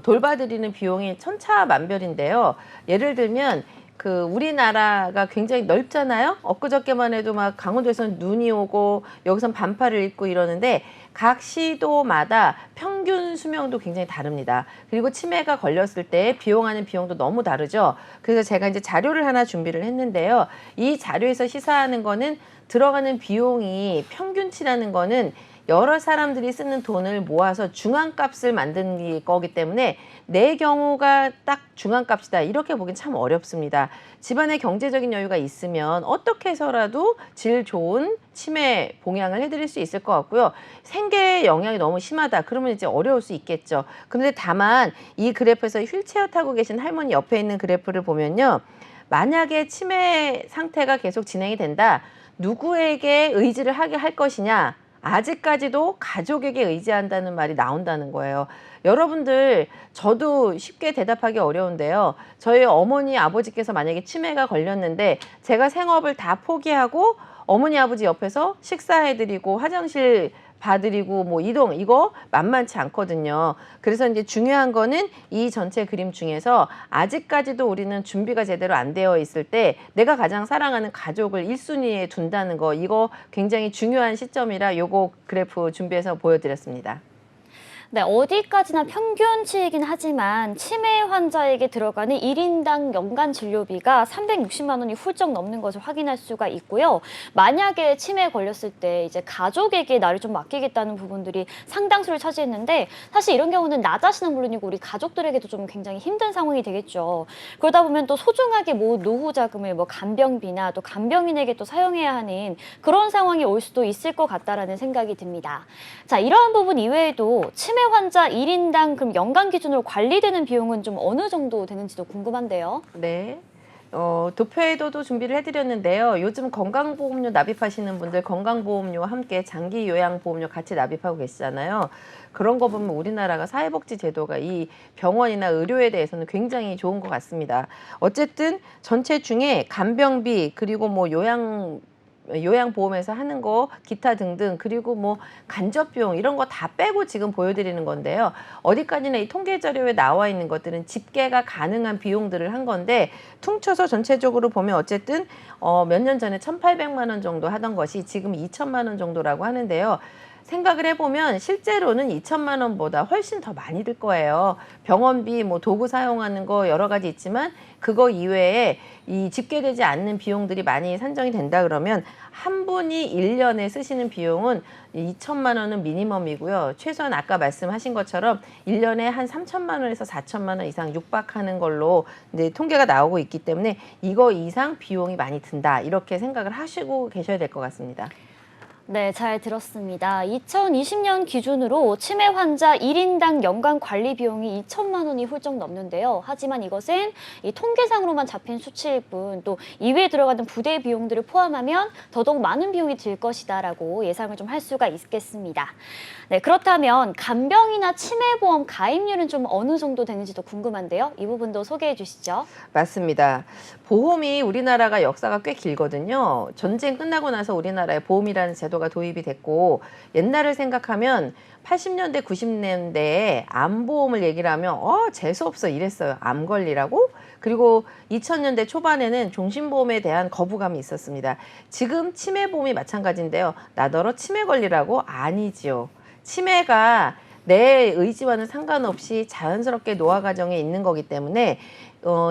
돌봐드리는 비용이 천차만별인데요. 예를 들면 그 우리나라가 굉장히 넓잖아요. 엊그저께만 해도 막 강원도에서는 눈이 오고 여기선 반팔을 입고 이러는데 각 시도마다 평균 수명도 굉장히 다릅니다. 그리고 치매가 걸렸을 때 비용하는 비용도 너무 다르죠. 그래서 제가 이제 자료를 하나 준비를 했는데요. 이 자료에서 시사하는 거는 들어가는 비용이 평균치라는 거는 여러 사람들이 쓰는 돈을 모아서 중앙값을 만든 거기 때문에 내 경우가 딱 중앙값이다 이렇게 보긴 참 어렵습니다. 집안에 경제적인 여유가 있으면 어떻게 해서라도 질 좋은 치매 봉양을 해드릴 수 있을 것 같고요. 생계 영향이 너무 심하다 그러면 이제 어려울 수 있겠죠. 그런데 다만 이 그래프에서 휠체어 타고 계신 할머니 옆에 있는 그래프를 보면요. 만약에 치매 상태가 계속 진행이 된다. 누구에게 의지를 하게 할 것이냐 아직까지도 가족에게 의지한다는 말이 나온다는 거예요. 여러분들, 저도 쉽게 대답하기 어려운데요. 저희 어머니, 아버지께서 만약에 치매가 걸렸는데 제가 생업을 다 포기하고 어머니, 아버지 옆에서 식사해드리고 화장실 봐드리고 뭐 이동, 이거 만만치 않거든요. 그래서 이제 중요한 거는 이 전체 그림 중에서 아직까지도 우리는 준비가 제대로 안 되어 있을 때 내가 가장 사랑하는 가족을 1순위에 둔다는 거, 이거 굉장히 중요한 시점이라 요거 그래프 준비해서 보여드렸습니다. 네, 어디까지나 평균치이긴 하지만 치매 환자에게 들어가는 1인당 연간 진료비가 360만 원이 훌쩍 넘는 것을 확인할 수가 있고요. 만약에 치매에 걸렸을 때 이제 가족에게 나를 좀 맡기겠다는 부분들이 상당수를 차지했는데 사실 이런 경우는 나 자신은 물론이고 우리 가족들에게도 좀 굉장히 힘든 상황이 되겠죠. 그러다 보면 또 소중하게 모은 노후 자금을 뭐 간병비나 또 간병인에게 또 사용해야 하는 그런 상황이 올 수도 있을 것 같다라는 생각이 듭니다. 자, 이러한 부분 이외에도 치매 환자 1인당 그럼 연간 기준으로 관리되는 비용은 좀 어느 정도 되는지도 궁금한데요. 네. 도표에도 준비를 해드렸는데요. 요즘 건강보험료 납입하시는 분들 건강보험료와 함께 장기요양보험료 같이 납입하고 계시잖아요. 그런 거 보면 우리나라가 사회복지 제도가 이 병원이나 의료에 대해서는 굉장히 좋은 것 같습니다. 어쨌든 전체 중에 간병비 그리고 뭐 요양보험에서 하는 거 기타 등등 그리고 뭐 간접비용 이런 거 다 빼고 지금 보여드리는 건데요. 어디까지나 이 통계 자료에 나와 있는 것들은 집계가 가능한 비용들을 한 건데 퉁쳐서 전체적으로 보면 어쨌든 몇 년 전에 1,800만 원 정도 하던 것이 지금 2천만 원 정도라고 하는데요. 생각을 해보면 실제로는 2천만 원보다 훨씬 더 많이 들 거예요. 병원비, 뭐 도구 사용하는 거 여러 가지 있지만 그거 이외에 이 집계되지 않는 비용들이 많이 산정이 된다 그러면 한 분이 1년에 쓰시는 비용은 2천만 원은 미니멈이고요. 최소한 아까 말씀하신 것처럼 1년에 한 3천만 원에서 4천만 원 이상 육박하는 걸로 이제 통계가 나오고 있기 때문에 이거 이상 비용이 많이 든다. 이렇게 생각을 하시고 계셔야 될 것 같습니다. 네, 잘 들었습니다. 2020년 기준으로 치매 환자 1인당 연간 관리 비용이 2천만 원이 훌쩍 넘는데요. 하지만 이것은 이 통계상으로만 잡힌 수치일 뿐, 또 이외에 들어가는 부대 비용들을 포함하면 더더욱 많은 비용이 들 것이다라고 예상을 좀 할 수가 있겠습니다. 네, 그렇다면 간병이나 치매보험 가입률은 좀 어느 정도 되는지도 궁금한데요. 이 부분도 소개해 주시죠. 맞습니다. 보험이 우리나라가 역사가 꽤 길거든요. 전쟁 끝나고 나서 우리나라에 보험이라는 제도가 도입이 됐고 옛날을 생각하면 80년대, 90년대에 암보험을 얘기를 하면 재수없어 이랬어요. 암 걸리라고? 그리고 2000년대 초반에는 종신보험에 대한 거부감이 있었습니다. 지금 치매보험이 마찬가지인데요. 나더러 치매 걸리라고? 아니지요. 치매가 내 의지와는 상관없이 자연스럽게 노화 과정에 있는 거기 때문에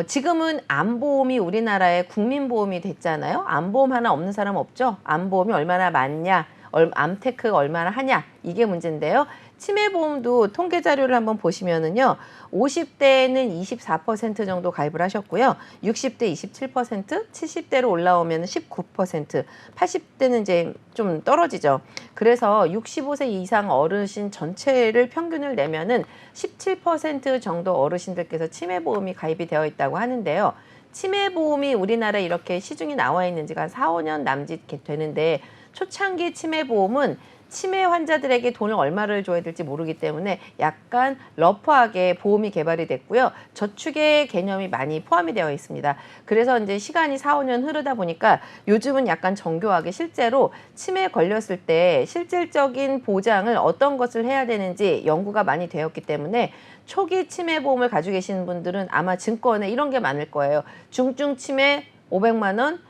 지금은 암보험이 우리나라의 국민보험이 됐잖아요. 암보험 하나 없는 사람 없죠? 암보험이 얼마나 많냐? 암테크가 얼마나 하냐? 이게 문제인데요. 치매보험도 통계 자료를 한번 보시면은요. 50대는 24% 정도 가입을 하셨고요. 60대 27%, 70대로 올라오면 19%, 80대는 이제 좀 떨어지죠. 그래서 65세 이상 어르신 전체를 평균을 내면은 17% 정도 어르신들께서 치매보험이 가입이 되어 있다고 하는데요. 치매보험이 우리나라에 이렇게 시중에 나와 있는 지가 한 4, 5년 남짓 되는데 초창기 치매보험은 치매 환자들에게 돈을 얼마를 줘야 될지 모르기 때문에 약간 러프하게 보험이 개발이 됐고요. 저축의 개념이 많이 포함이 되어 있습니다. 그래서 이제 시간이 4, 5년 흐르다 보니까 요즘은 약간 정교하게 실제로 치매에 걸렸을 때 실질적인 보장을 어떤 것을 해야 되는지 연구가 많이 되었기 때문에 초기 치매 보험을 가지고 계시는 분들은 아마 증권에 이런 게 많을 거예요. 중증 치매 500만 원,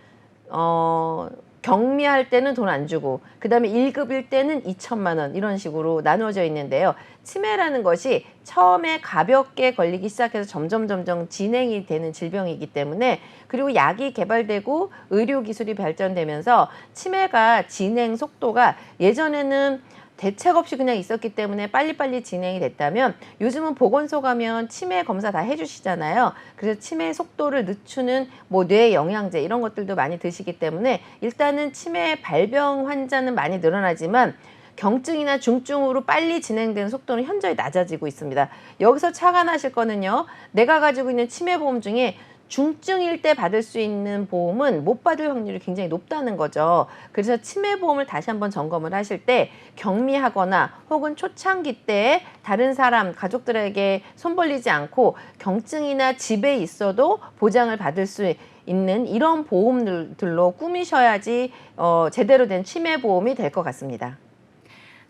경미할 때는 돈 안 주고 그다음에 1급일 때는 2천만 원 이런 식으로 나누어져 있는데요. 치매라는 것이 처음에 가볍게 걸리기 시작해서 점점 진행이 되는 질병이기 때문에 그리고 약이 개발되고 의료기술이 발전되면서 치매가 진행 속도가 예전에는 대책 없이 그냥 있었기 때문에 빨리빨리 진행이 됐다면 요즘은 보건소 가면 치매 검사 다 해주시잖아요. 그래서 치매 속도를 늦추는 뭐 뇌 영양제 이런 것들도 많이 드시기 때문에 일단은 치매 발병 환자는 많이 늘어나지만 경증이나 중증으로 빨리 진행되는 속도는 현저히 낮아지고 있습니다. 여기서 차가 나실 거는요. 내가 가지고 있는 치매보험 중에 중증일 때 받을 수 있는 보험은 못 받을 확률이 굉장히 높다는 거죠. 그래서 치매 보험을 다시 한번 점검을 하실 때 경미하거나 혹은 초창기 때 다른 사람, 가족들에게 손 벌리지 않고 경증이나 집에 있어도 보장을 받을 수 있는 이런 보험들로 꾸미셔야지 제대로 된 치매 보험이 될 것 같습니다.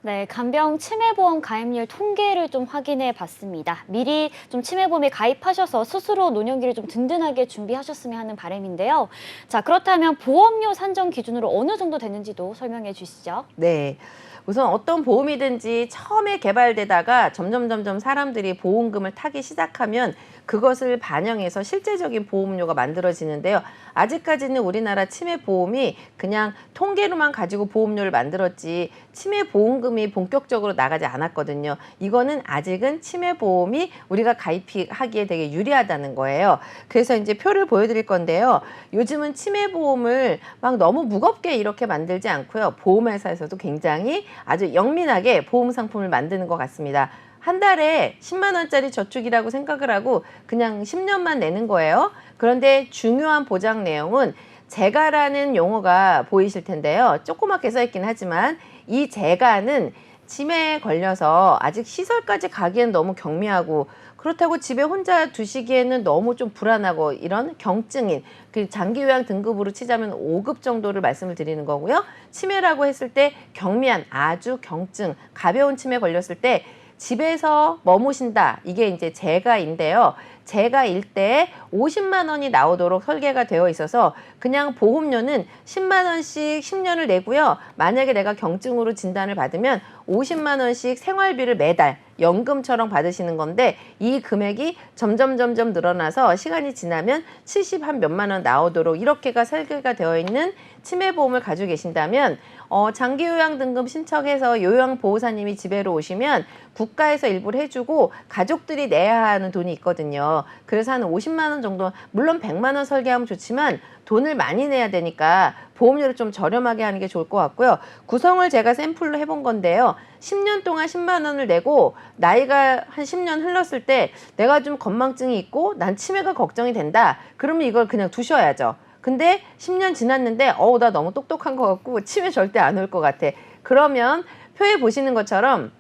네, 간병 치매보험 가입률 통계를 좀 확인해 봤습니다. 미리 좀 치매보험에 가입하셔서 스스로 노년기를 좀 든든하게 준비하셨으면 하는 바람인데요. 자, 그렇다면 보험료 산정 기준으로 어느 정도 되는지도 설명해 주시죠. 네. 우선 어떤 보험이든지 처음에 개발되다가 점점 사람들이 보험금을 타기 시작하면 그것을 반영해서 실제적인 보험료가 만들어지는데요. 아직까지는 우리나라 치매 보험이 그냥 통계로만 가지고 보험료를 만들었지 치매 보험금이 본격적으로 나가지 않았거든요. 이거는 아직은 치매 보험이 우리가 가입하기에 되게 유리하다는 거예요. 그래서 이제 표를 보여드릴 건데요. 요즘은 치매 보험을 막 너무 무겁게 이렇게 만들지 않고요. 보험회사에서도 굉장히 아주 영민하게 보험 상품을 만드는 것 같습니다. 한 달에 10만 원짜리 저축이라고 생각을 하고 그냥 10년만 내는 거예요. 그런데 중요한 보장 내용은 재가라는 용어가 보이실 텐데요. 조그맣게 써있긴 하지만 이 재가는 치매에 걸려서 아직 시설까지 가기엔 너무 경미하고 그렇다고 집에 혼자 두시기에는 너무 좀 불안하고 이런 경증인 그 장기요양 등급으로 치자면 5급 정도를 말씀을 드리는 거고요. 치매라고 했을 때 경미한 아주 경증 가벼운 치매 걸렸을 때 집에서 머무신다. 이게 이제 재가인데요. 재가일 때 50만 원이 나오도록 설계가 되어 있어서 그냥 보험료는 10만 원씩 10년을 내고요. 만약에 내가 경증으로 진단을 받으면 50만 원씩 생활비를 매달 연금처럼 받으시는 건데 이 금액이 점점 늘어나서 시간이 지나면 70 한 몇만 원 나오도록 이렇게가 설계가 되어 있는 치매보험을 가지고 계신다면 장기요양 등급 신청해서 요양보호사님이 집에로 오시면 국가에서 일부를 해주고 가족들이 내야 하는 돈이 있거든요. 그래서 한 50만 원 정도, 물론 100만 원 설계하면 좋지만 돈을 많이 내야 되니까 보험료를 좀 저렴하게 하는 게 좋을 것 같고요. 구성을 제가 샘플로 해본 건데요. 10년 동안 10만 원을 내고 나이가 한 10년 흘렀을 때 내가 좀 건망증이 있고 난 치매가 걱정이 된다. 그러면 이걸 그냥 두셔야죠. 근데 10년 지났는데 나 너무 똑똑한 것 같고 치매 절대 안 올 것 같아. 그러면 표에 보시는 것처럼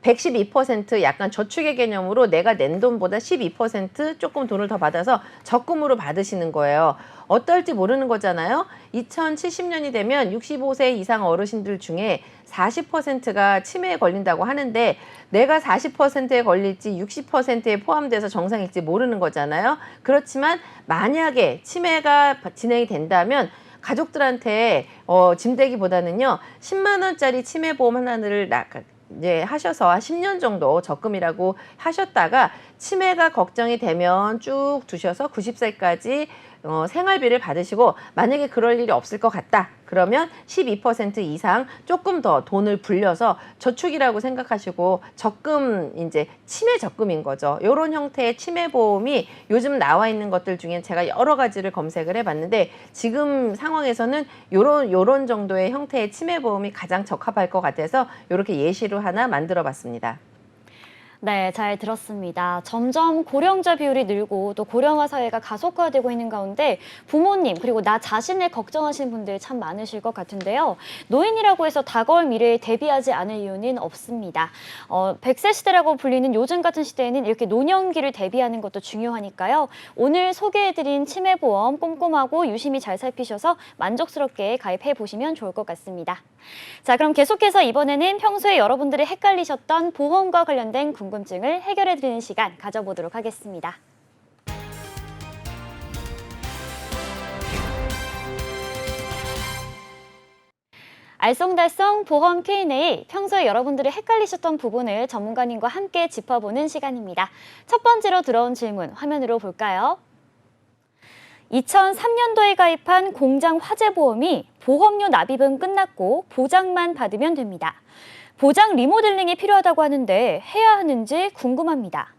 112% 약간 저축의 개념으로 내가 낸 돈보다 12% 조금 돈을 더 받아서 적금으로 받으시는 거예요. 어떨지 모르는 거잖아요. 2070년이 되면 65세 이상 어르신들 중에 40%가 치매에 걸린다고 하는데 내가 40%에 걸릴지 60%에 포함돼서 정상일지 모르는 거잖아요. 그렇지만 만약에 치매가 진행이 된다면 가족들한테 짐대기보다는요 10만 원짜리 치매보험 하나를 이제 하셔서 한 10년 정도 적금이라고 하셨다가 치매가 걱정이 되면 쭉 두셔서 90세까지 생활비를 받으시고 만약에 그럴 일이 없을 것 같다. 그러면 12% 이상 조금 더 돈을 불려서 저축이라고 생각하시고 적금 이제 치매 적금인 거죠. 이런 형태의 치매 보험이 요즘 나와 있는 것들 중에 제가 여러 가지를 검색을 해봤는데 지금 상황에서는 요런 정도의 형태의 치매 보험이 가장 적합할 것 같아서 이렇게 예시로 하나 만들어봤습니다. 네, 잘 들었습니다. 점점 고령자 비율이 늘고 또 고령화 사회가 가속화되고 있는 가운데 부모님 그리고 나 자신을 걱정하시는 분들 참 많으실 것 같은데요. 노인이라고 해서 다가올 미래에 대비하지 않을 이유는 없습니다. 100세 시대라고 불리는 요즘 같은 시대에는 이렇게 노년기를 대비하는 것도 중요하니까요. 오늘 소개해드린 치매보험 꼼꼼하고 유심히 잘 살피셔서 만족스럽게 가입해 보시면 좋을 것 같습니다. 자, 그럼 계속해서 이번에는 평소에 여러분들이 헷갈리셨던 보험과 관련된 궁금증을 해결해드리는 시간 가져보도록 하겠습니다. 알쏭달쏭 보험 Q&A, 평소에 여러분들이 헷갈리셨던 부분을 전문가님과 함께 짚어보는 시간입니다. 첫 번째로 들어온 질문 화면으로 볼까요? 2003년도에 가입한 공장 화재보험이 보험료 납입은 끝났고 보장만 받으면 됩니다. 보장 리모델링이 필요하다고 하는데 해야 하는지 궁금합니다.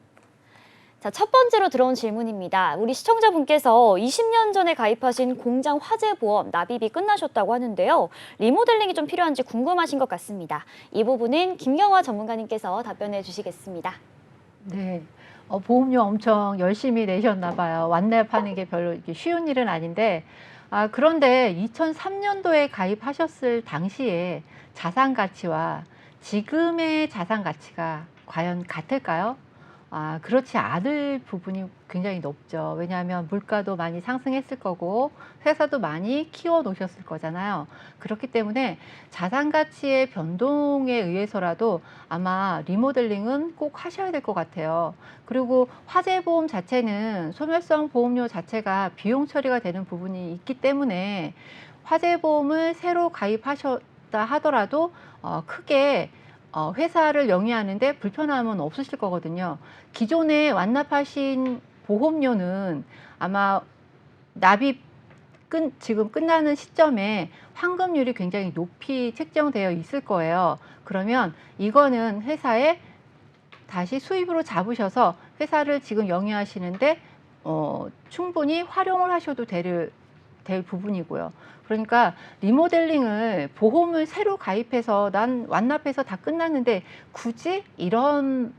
자, 첫 번째로 들어온 질문입니다. 우리 시청자분께서 20년 전에 가입하신 공장 화재보험 납입이 끝나셨다고 하는데요. 리모델링이 좀 필요한지 궁금하신 것 같습니다. 이 부분은 김경화 전문가님께서 답변해 주시겠습니다. 네. 보험료 엄청 열심히 내셨나 봐요. 완납하는 게 별로 이렇게 쉬운 일은 아닌데, 그런데 2003년도에 가입하셨을 당시에 자산 가치와 지금의 자산 가치가 과연 같을까요? 그렇지 않을 부분이 굉장히 높죠. 왜냐하면 물가도 많이 상승했을 거고 회사도 많이 키워 놓으셨을 거잖아요. 그렇기 때문에 자산 가치의 변동에 의해서라도 아마 리모델링은 꼭 하셔야 될 것 같아요. 그리고 화재보험 자체는 소멸성 보험료 자체가 비용 처리가 되는 부분이 있기 때문에 화재보험을 새로 가입하셨다 하더라도 크게 회사를 영위하는데 불편함은 없으실 거거든요. 기존에 완납하신 보험료는 아마 납입 지금 끝나는 시점에 환급률이 굉장히 높이 책정되어 있을 거예요. 그러면 이거는 회사에 다시 수입으로 잡으셔서 회사를 지금 영위하시는데 충분히 활용을 하셔도 될 부분이고요. 그러니까 리모델링을 보험을 새로 가입해서 난 완납해서 다 끝났는데 굳이 이런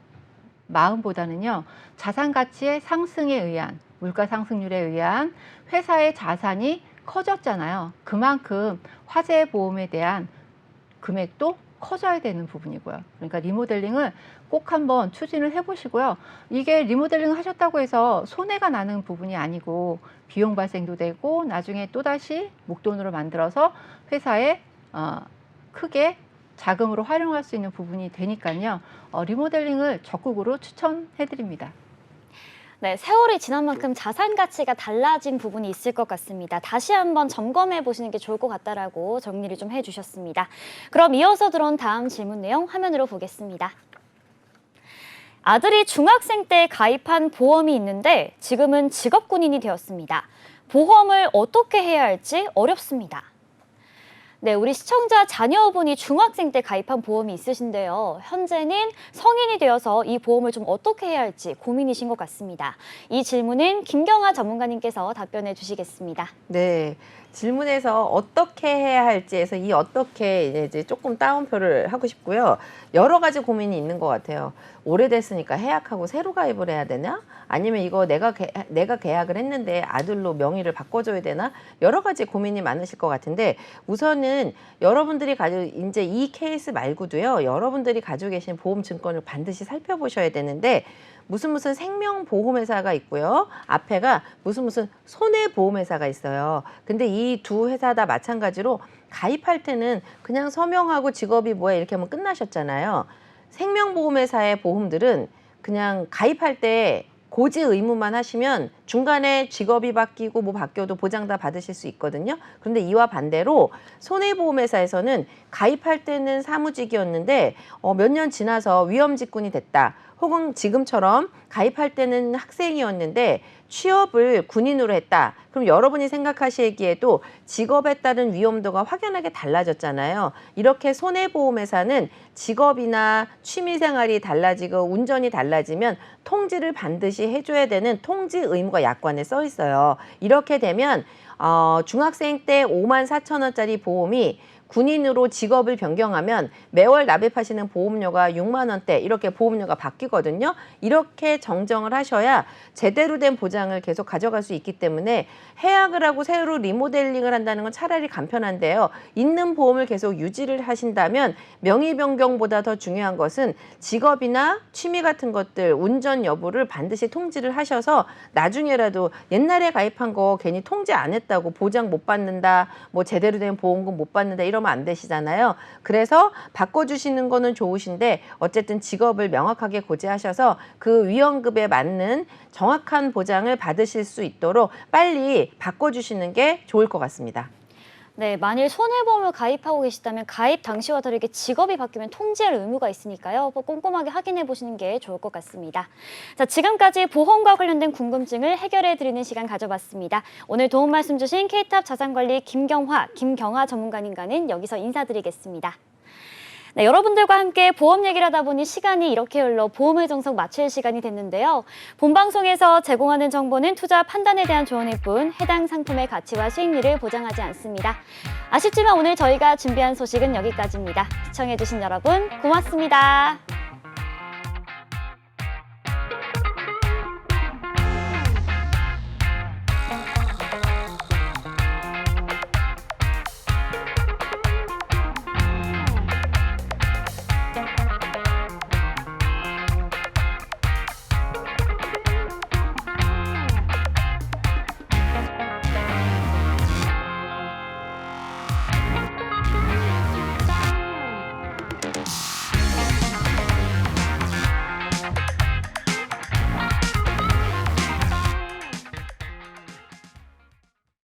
마음보다는요. 자산 가치의 상승에 의한 물가 상승률에 의한 회사의 자산이 커졌잖아요. 그만큼 화재 보험에 대한 금액도 커져야 되는 부분이고요. 그러니까 리모델링을 꼭 한번 추진을 해보시고요. 이게 리모델링 하셨다고 해서 손해가 나는 부분이 아니고 비용 발생도 되고 나중에 또다시 목돈으로 만들어서 회사에 크게 자금으로 활용할 수 있는 부분이 되니까요. 리모델링을 적극으로 추천해드립니다. 네, 세월이 지난 만큼 자산 가치가 달라진 부분이 있을 것 같습니다. 다시 한번 점검해 보시는 게 좋을 것 같다라고 정리를 좀 해주셨습니다. 그럼 이어서 들어온 다음 질문 내용 화면으로 보겠습니다. 아들이 중학생 때 가입한 보험이 있는데 지금은 직업군인이 되었습니다. 보험을 어떻게 해야 할지 어렵습니다. 네, 우리 시청자 자녀분이 중학생 때 가입한 보험이 있으신데요. 현재는 성인이 되어서 이 보험을 좀 어떻게 해야 할지 고민이신 것 같습니다. 이 질문은 김경아 전문가님께서 답변해 주시겠습니다. 네. 질문에서 어떻게 해야 할지에서 이 어떻게 이제 조금 따옴표를 하고 싶고요. 여러 가지 고민이 있는 것 같아요. 오래됐으니까 해약하고 새로 가입을 해야 되나? 아니면 이거 내가 계약을 했는데 아들로 명의를 바꿔줘야 되나? 여러 가지 고민이 많으실 것 같은데 우선은 여러분들이 이제 이 케이스 말고도요. 여러분들이 가지고 계신 보험 증권을 반드시 살펴보셔야 되는데 무슨 생명보험회사가 있고요. 앞에가 무슨 손해보험회사가 있어요. 근데 이 두 회사 다 마찬가지로 가입할 때는 그냥 서명하고 직업이 뭐야 이렇게 하면 끝나셨잖아요. 생명보험회사의 보험들은 그냥 가입할 때 고지 의무만 하시면 중간에 직업이 바뀌고 뭐 바뀌어도 보장 다 받으실 수 있거든요. 그런데 이와 반대로 손해보험회사에서는 가입할 때는 사무직이었는데 몇 년 지나서 위험직군이 됐다. 혹은 지금처럼 가입할 때는 학생이었는데 취업을 군인으로 했다. 그럼 여러분이 생각하시기에도 직업에 따른 위험도가 확연하게 달라졌잖아요. 이렇게 손해보험회사는 직업이나 취미생활이 달라지고 운전이 달라지면 통지를 반드시 해줘야 되는 통지 의무가 약관에 써 있어요. 이렇게 되면 중학생 때 54,000원짜리 보험이 군인으로 직업을 변경하면 매월 납입하시는 보험료가 6만 원대 이렇게 보험료가 바뀌거든요. 이렇게 정정을 하셔야 제대로 된 보장을 계속 가져갈 수 있기 때문에 해약을 하고 새로 리모델링을 한다는 건 차라리 간편한데요. 있는 보험을 계속 유지를 하신다면 명의 변경보다 더 중요한 것은 직업이나 취미 같은 것들 운전 여부를 반드시 통지를 하셔서 나중에라도 옛날에 가입한 거 괜히 통지 안 했다고 보장 못 받는다 뭐 제대로 된 보험금 못 받는다 이러면 안 되시잖아요. 그래서 바꿔주시는 거는 좋으신데 어쨌든 직업을 명확하게 고지하셔서 그 위험급에 맞는 정확한 보장을 받으실 수 있도록 빨리 바꿔주시는 게 좋을 것 같습니다. 네, 만일 손해보험을 가입하고 계시다면 가입 당시와 다르게 직업이 바뀌면 통지할 의무가 있으니까요. 꼼꼼하게 확인해 보시는 게 좋을 것 같습니다. 자, 지금까지 보험과 관련된 궁금증을 해결해 드리는 시간 가져봤습니다. 오늘 도움 말씀 주신 K탑 자산관리 김경아 전문가님과는 여기서 인사드리겠습니다. 네, 여러분들과 함께 보험 얘기를 하다 보니 시간이 이렇게 흘러 보험의 정석 마칠 시간이 됐는데요. 본방송에서 제공하는 정보는 투자 판단에 대한 조언일 뿐 해당 상품의 가치와 수익률을 보장하지 않습니다. 아쉽지만 오늘 저희가 준비한 소식은 여기까지입니다. 시청해주신 여러분 고맙습니다.